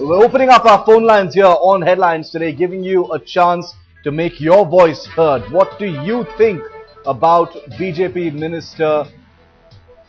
We're opening up our phone lines here on Headlines today, giving you a chance to make your voice heard. What do you think about BJP Minister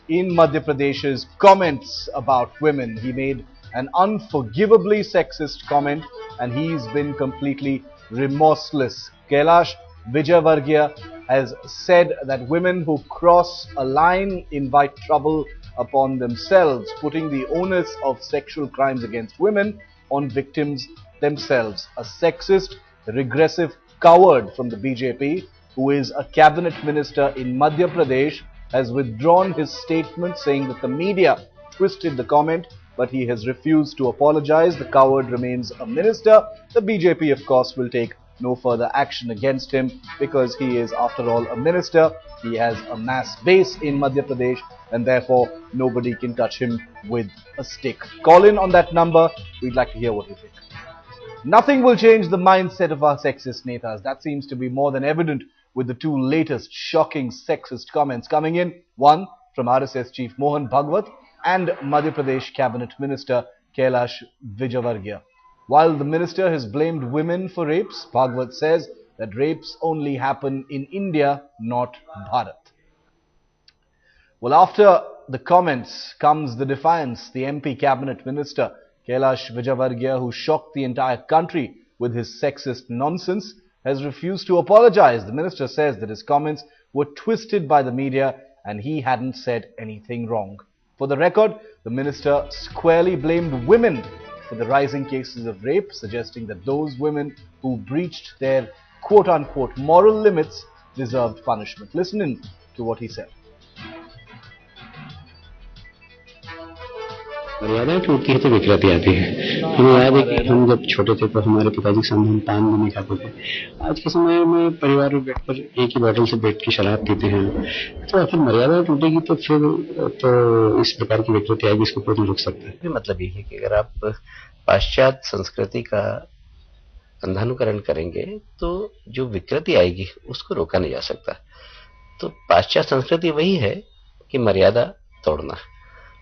in Madhya Pradesh's comments about women? He made an unforgivably sexist comment and he's been completely remorseless. Kailash Vijayvargiya has said that women who cross a line invite trouble upon themselves, putting the onus of sexual crimes against women on victims themselves. A sexist, regressive coward from the BJP, who is a cabinet minister in Madhya Pradesh, has withdrawn his statement saying that the media twisted the comment, but he has refused to apologize. The coward remains a minister. The BJP, of course, will take no further action against him because he is, after all, a minister. He has a mass base in Madhya Pradesh and therefore nobody can touch him with a stick. Call in on that number. We'd like to hear what you think. Nothing will change the mindset of our sexist netas. That seems to be more than evident with the two latest shocking sexist comments coming in. One from RSS Chief Mohan Bhagwat and Madhya Pradesh Cabinet Minister Kailash Vijayvargiya. While the minister has blamed women for rapes, Bhagwat says that rapes only happen in India, not Bharat. Well, after the comments comes the defiance. The MP Cabinet Minister Kailash Vijayvargiya, who shocked the entire country with his sexist nonsense, has refused to apologize. The minister says that his comments were twisted by the media and he hadn't said anything wrong. For the record, the minister squarely blamed women for the rising cases of rape, suggesting that those women who breached their quote-unquote moral limits deserved punishment. Listen in to what he said. मर्यादा टूटती है तो विकृति आती है। हमें याद है कि हम जब छोटे थे तो हमारे पिताजी के सामने हम पान भी नहीं खाते थे। आज के समय में परिवार में बैठकर एक ही बोतल से बैठ के शराब पीते हैं, तो आखिर मर्यादा टूटेगी तो फिर तो इस प्रकार की विकृति आएगी, इसको कोई नहीं रोक सकता। मतलब ये है कि अगर आप पाश्चात्य संस्कृति का अंधानुकरण करेंगे तो जो विकृति आएगी उसको रोका नहीं जा सकता। तो पाश्चात्य संस्कृति वही है कि मर्यादा तोड़ना,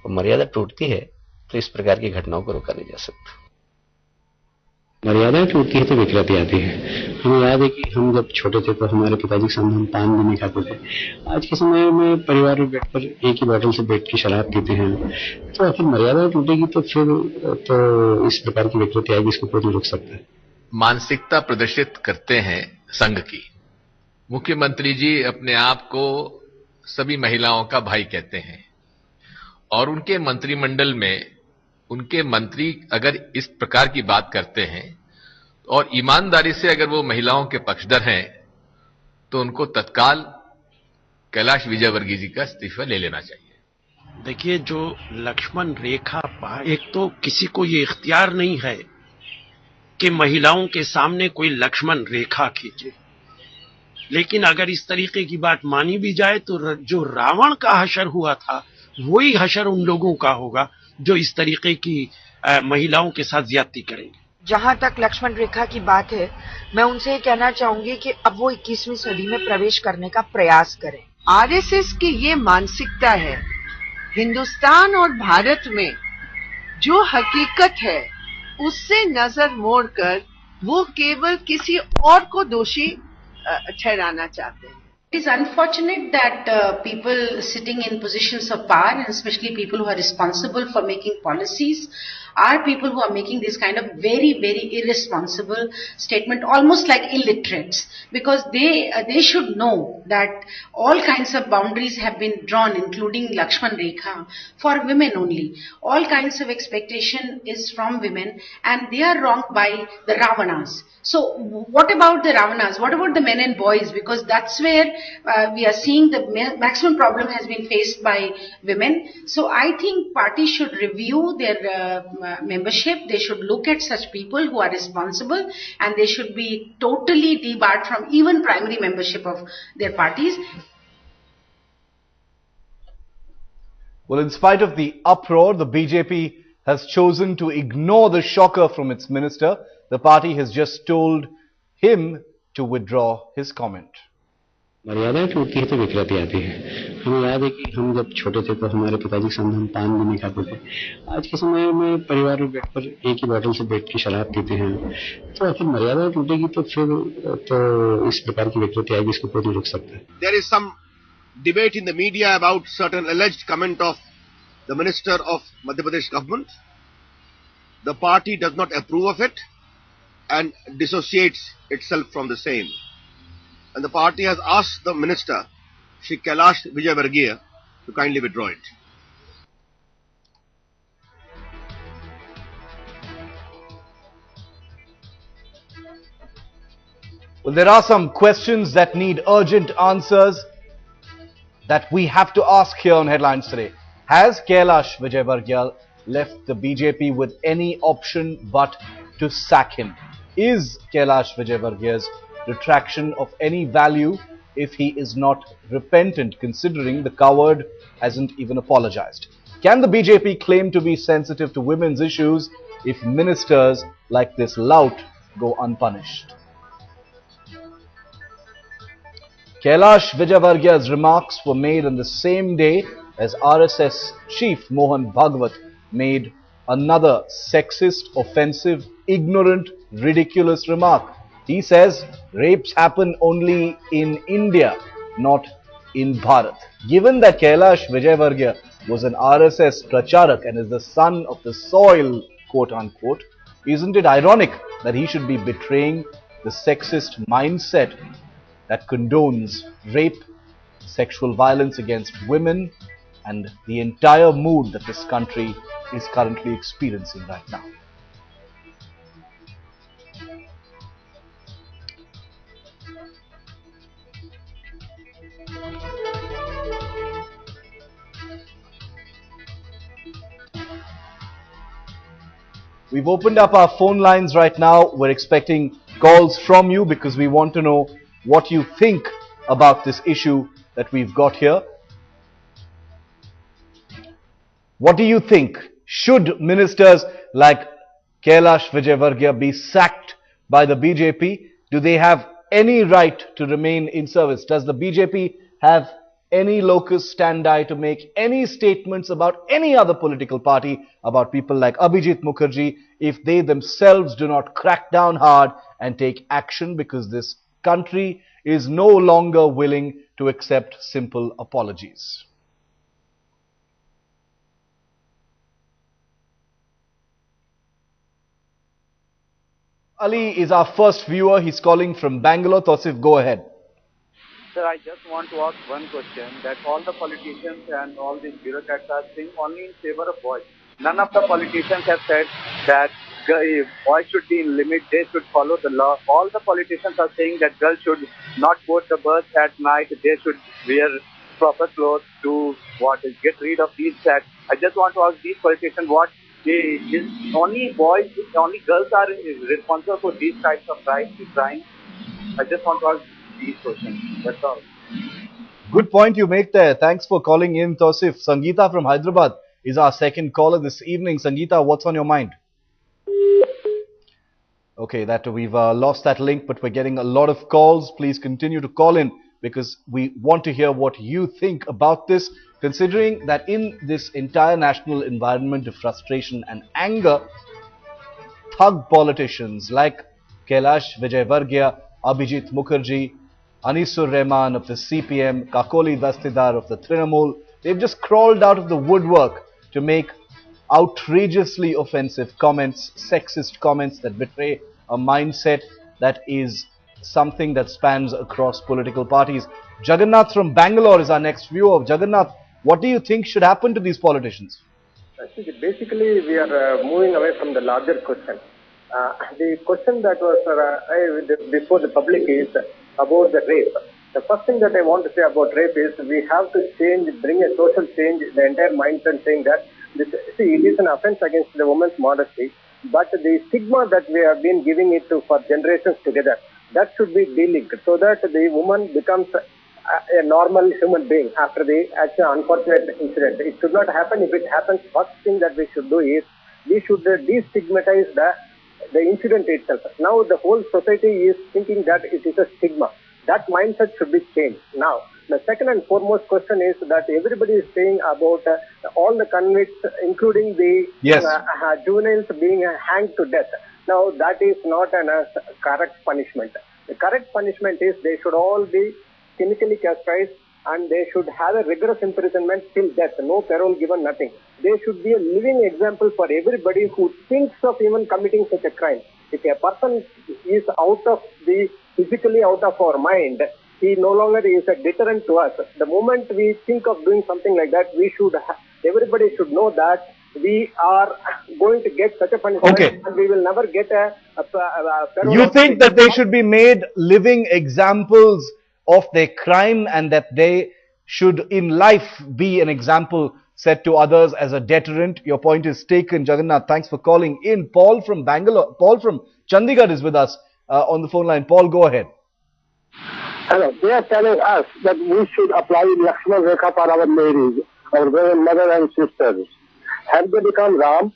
और मर्यादा टूटती है तो इस प्रकार की घटनाओं को रोका नहीं जा सकता। मर्यादा टूटती है तो विकृति आती है। हमें याद है कि हम जब छोटे थे तो हमारे पिताजी के सामने हम पान भी नहीं खाते थे। आज के समय में परिवार में बैठकर एक ही बोतल से बैठ के शराब पीते हैं, तो आखिर मर्यादा टूटेगी तो फिर तो इस प्रकार की विकृति आएगी, इसको कोई नहीं रोक सकता। मानसिकता प्रदर्शित करते हैं संघ की। मुख्यमंत्री जी अपने आप को सभी महिलाओं का भाई कहते हैं और उनके मंत्रिमंडल में उनके मंत्री अगर इस प्रकार की बात करते हैं और ईमानदारी से अगर वो महिलाओं के पक्षधर हैं तो उनको तत्काल कैलाश विजयवर्गीय जी का इस्तीफा ले लेना चाहिए। देखिए, जो लक्ष्मण रेखा पार, एक तो किसी को ये इख्तियार नहीं है कि महिलाओं के सामने कोई लक्ष्मण रेखा खींचे, लेकिन अगर इस तरीके की बात मानी भी जाए तो जो रावण का हशर हुआ था वही हशर उन लोगों का होगा जो इस तरीके की महिलाओं के साथ ज्यादती करेंगे। जहां तक लक्ष्मण रेखा की बात है, मैं उनसे ये कहना चाहूंगी कि अब वो 21वीं सदी में प्रवेश करने का प्रयास करें। आरएसएस की ये मानसिकता है। हिंदुस्तान और भारत में जो हकीकत है उससे नजर मोड़कर वो केवल किसी और को दोषी ठहराना चाहते हैं। It is unfortunate that people sitting in positions of power, and especially people who are responsible for making policies, are people who are making this kind of very, very irresponsible statement, almost like illiterates, because they should know that all kinds of boundaries have been drawn, including Lakshman Rekha, for women only. All kinds of expectation is from women, and they are wronged by the Ravanas. So what about the Ravanas? What about the men and boys? Because that's where we are seeing the maximum problem has been faced by women. So I think parties should review their membership. They should look at such people who are responsible, and they should be totally debarred from even primary membership of their parties. Well, in spite of the uproar, the BJP has chosen to ignore the shocker from its minister. The party has just told him to withdraw his comment. मर्यादाएं टूटती है तो विकृति आती है। हमें याद है कि हम जब छोटे थे तो हमारे पिताजी के सामने हम पान भी नहीं खाते थे। आज के समय में परिवार में बैठकर एक ही बोतल से बैठ के शराब पीते हैं, तो आखिर मर्यादा टूटेगी तो फिर तो इस प्रकार की विकृति आएगी, इसको कोई नहीं रोक सकता। There is some debate in the media about certain alleged comment of the minister of Madhya Pradesh government. The party does not approve of it and dissociates itself from the same. And the party has asked the minister, Shri Kailash Vijayvargiya, to kindly withdraw it. Well, there are some questions that need urgent answers that we have to ask here on Headlines today. Has Kailash Vijayvargiya left the BJP with any option but to sack him? Is Kailash Vijayvargiya's retraction of any value if he is not repentant, considering the coward hasn't even apologized? Can the BJP claim to be sensitive to women's issues if ministers like this lout go unpunished? Kailash Vijayvargiya's remarks were made on the same day as RSS chief Mohan Bhagwat made another sexist, offensive, ignorant, ridiculous remark. He says rapes happen only in India, not in Bharat. Given that Kailash Vijayvargiya was an RSS pracharak and is the son of the soil, quote unquote, isn't it ironic that he should be betraying the sexist mindset that condones rape, sexual violence against women, and the entire mood that this country is currently experiencing right now? We've opened up our phone lines right now. We're expecting calls from you because we want to know what you think about this issue that we've got here. What do you think? Should ministers like Kailash Vijayvargiya be sacked by the BJP? Do they have any right to remain in service? Does the BJP have any locus standi to make any statements about any other political party, about people like Abhijit Mukherjee, if they themselves do not crack down hard and take action, because this country is no longer willing to accept simple apologies? Ali is our first viewer. He's calling from Bangalore. Tausif, go ahead. Sir, I just want to ask one question, that all the politicians and all these bureaucrats are saying only in favor of boys. None of the politicians have said that boys should be in limit, they should follow the law. All the politicians are saying that girls should not board the bus at night, they should wear proper clothes to get rid of these acts. I just want to ask these politicians what is only boys, only girls are responsible for these types of crimes. I just want to ask these questions. That's all. Good point you make there. Thanks for calling in, Tausif. Sangeeta from Hyderabad is our second caller this evening. Sangeeta, what's on your mind? Okay, we've lost that link, but we're getting a lot of calls. Please continue to call in because we want to hear what you think about this, considering that in this entire national environment of frustration and anger, thug politicians like Kailash Vijayvargiya, Abhijit Mukherjee, Anisur Rahman of the CPM, Kakoli Dastidar of the Trinamool, they've just crawled out of the woodwork to make outrageously offensive comments, sexist comments that betray a mindset that is something that spans across political parties. Jagannath from Bangalore is our next viewer. Jagannath, what do you think should happen to these politicians? Basically, we are moving away from the larger question. The question that was before the public is about the rape. The first thing that I want to say about rape is we have to bring a social change, the entire mindset, saying that it is an offense against the woman's modesty, but the stigma that we have been giving it to for generations together, that should be delinked so that the woman becomes a normal human being after the actual unfortunate incident. It should not happen. If it happens, first thing that we should do is we should destigmatize the incident itself. Now the whole society is thinking that it is a stigma. That mindset should be changed. Now, the second and foremost question is that everybody is saying about all the convicts, including the juveniles being hanged to death. Now, that is not a correct punishment. The correct punishment is they should all be chemically castrated and they should have a rigorous imprisonment till death. No parole given, nothing. They should be a living example for everybody who thinks of even committing such a crime. If a person is physically out of our mind, he no longer is a deterrent to us. The moment we think of doing something like that, everybody should know that we are going to get such a punishment and we will never get a parole. You think that they should be made living examples of their crime and that they should in life be an example set to others as a deterrent? Your point is taken, Jagannath. Thanks for calling in. Paul from Chandigarh is with us on the phone line. Paul, go ahead. Hello. They are telling us that we should apply Lakshman Rekha for our ladies, our mother and sisters. Have they become Ram?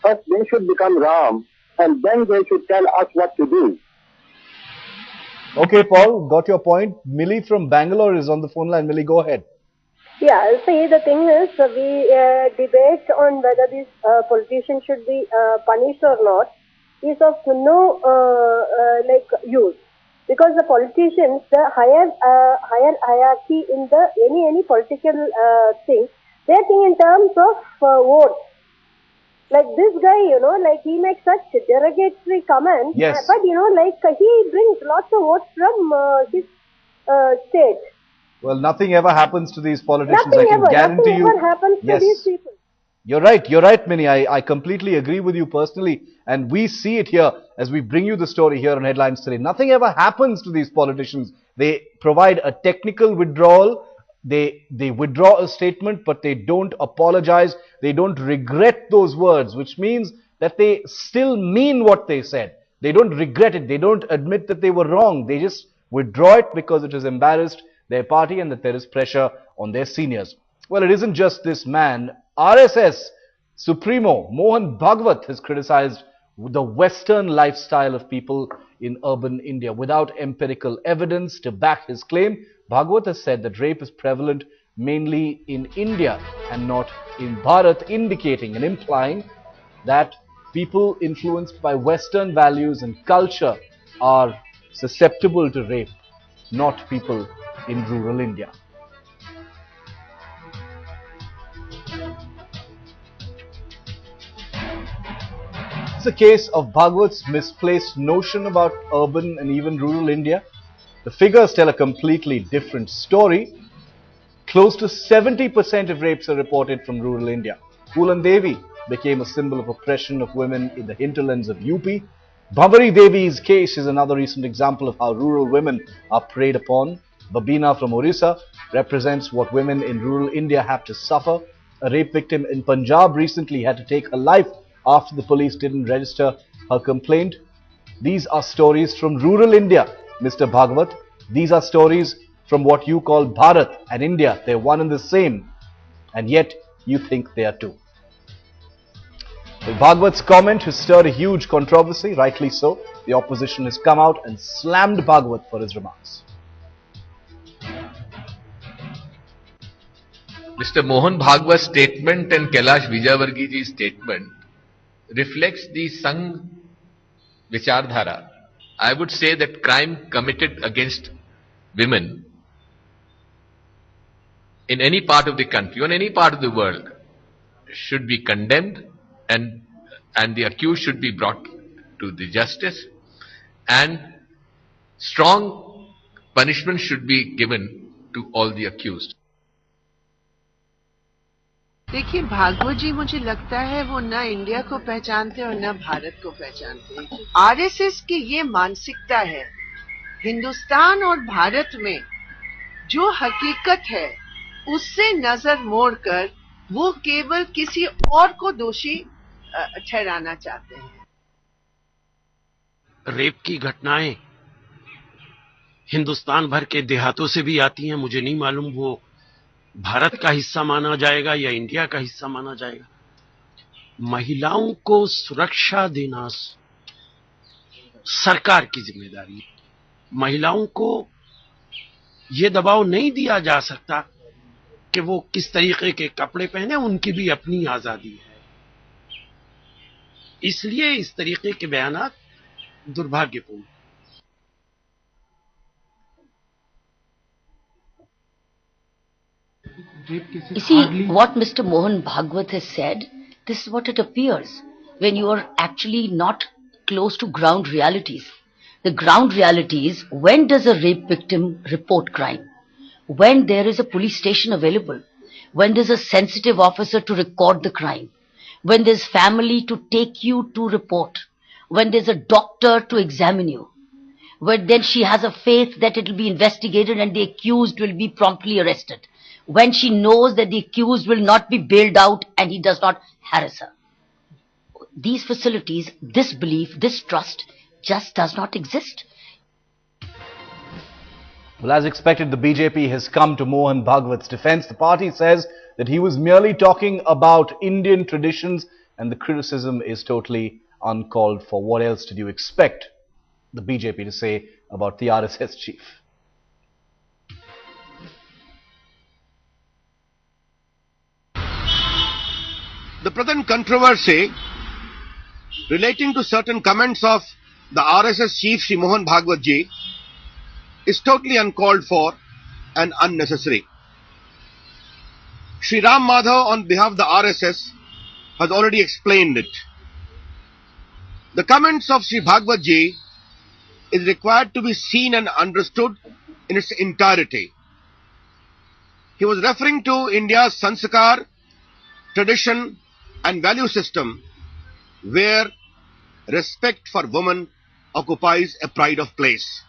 First they should become Ram and then they should tell us what to do. Okay, Paul, got your point. Millie from Bangalore is on the phone line. Millie, go ahead. Yeah, see, the thing is, we debate on whether these politicians should be punished or not is of no use, because the politicians, the higher hierarchy in the any political thing, they think in terms of votes. Like this guy, he makes such derogatory comments, but he brings lots of votes from his state. Well, nothing ever happens to these politicians. Nothing I can guarantee you. Nothing ever happens to these people. You're right, Minnie. I completely agree with you personally. And we see it here as we bring you the story here on Headlines Today. Nothing ever happens to these politicians. They provide a technical withdrawal. They withdraw a statement, but they don't apologize. They don't regret those words, which means that they still mean what they said. They don't regret it. They don't admit that they were wrong. They just withdraw it because it has embarrassed their party and that there is pressure on their seniors. Well, it isn't just this man. RSS Supremo Mohan Bhagwat has criticized the Western lifestyle of people in urban India. Without empirical evidence to back his claim, Bhagwat has said that rape is prevalent mainly in India and not in Bharat, indicating and implying that people influenced by Western values and culture are susceptible to rape, not people in rural India. It's a case of Bhagwat's misplaced notion about urban and even rural India. The figures tell a completely different story. Close to 70% of rapes are reported from rural India. Poolan Devi became a symbol of oppression of women in the hinterlands of UP. Bhavari Devi's case is another recent example of how rural women are preyed upon. Babina from Orissa represents what women in rural India have to suffer. A rape victim in Punjab recently had to take her life after the police didn't register her complaint. These are stories from rural India, Mr. Bhagwat. These are stories from what you call Bharat and India. They're one and the same. And yet, you think they are two. Well, Bhagwat's comment has stirred a huge controversy, rightly so. The opposition has come out and slammed Bhagwat for his remarks. Mr. Mohan Bhagwat's statement and Kailash Vijayvargiya's statement reflects the Sangh Vichardhara. I would say that crime committed against women in any part of the country, or in any part of the world, should be condemned and the accused should be brought to the justice, and strong punishment should be given to all the accused. देखिए भागवत जी, मुझे लगता है वो ना India को पहचानते और ना भारत को पहचानते। आरएसएस की ये मानसिकता है। हिंदुस्तान और भारत में जो हकीकत है उससे नजर मोड़कर वो केवल किसी और को दोषी ठहराना चाहते हैं। रेप की घटनाएं हिंदुस्तान भर के देहातों से भी आती हैं। मुझे नहीं मालूम वो भारत का हिस्सा माना जाएगा या इंडिया का हिस्सा माना जाएगा। महिलाओं को सुरक्षा देना सरकार की जिम्मेदारी है। महिलाओं को ये दबाव नहीं दिया जा सकता कि वो किस तरीके के कपड़े पहने, उनकी भी अपनी आजादी है। इसलिए इस तरीके के बयानात दुर्भाग्यपूर्ण। You see, what Mr. Mohan Bhagwat has said, this is what it appears when you are actually not close to ground realities. The ground reality is, when does a rape victim report crime? When there is a police station available? When there's a sensitive officer to record the crime? When there's family to take you to report? When there's a doctor to examine you? When then she has a faith that it will be investigated and the accused will be promptly arrested. When she knows that the accused will not be bailed out and he does not harass her. These facilities, this belief, this trust just does not exist. Well, as expected, the BJP has come to Mohan Bhagwat's defense. The party says that he was merely talking about Indian traditions and the criticism is totally uncalled for. What else did you expect the BJP to say about the RSS chief? The present controversy relating to certain comments of the RSS chief Sri Mohan Bhagwat ji is totally uncalled for and unnecessary. Sri Ram Madhav on behalf of the RSS has already explained it. The comments of Sri Bhagwat ji is required to be seen and understood in its entirety. He was referring to India's sanskar, tradition and value system where respect for women occupies a pride of place.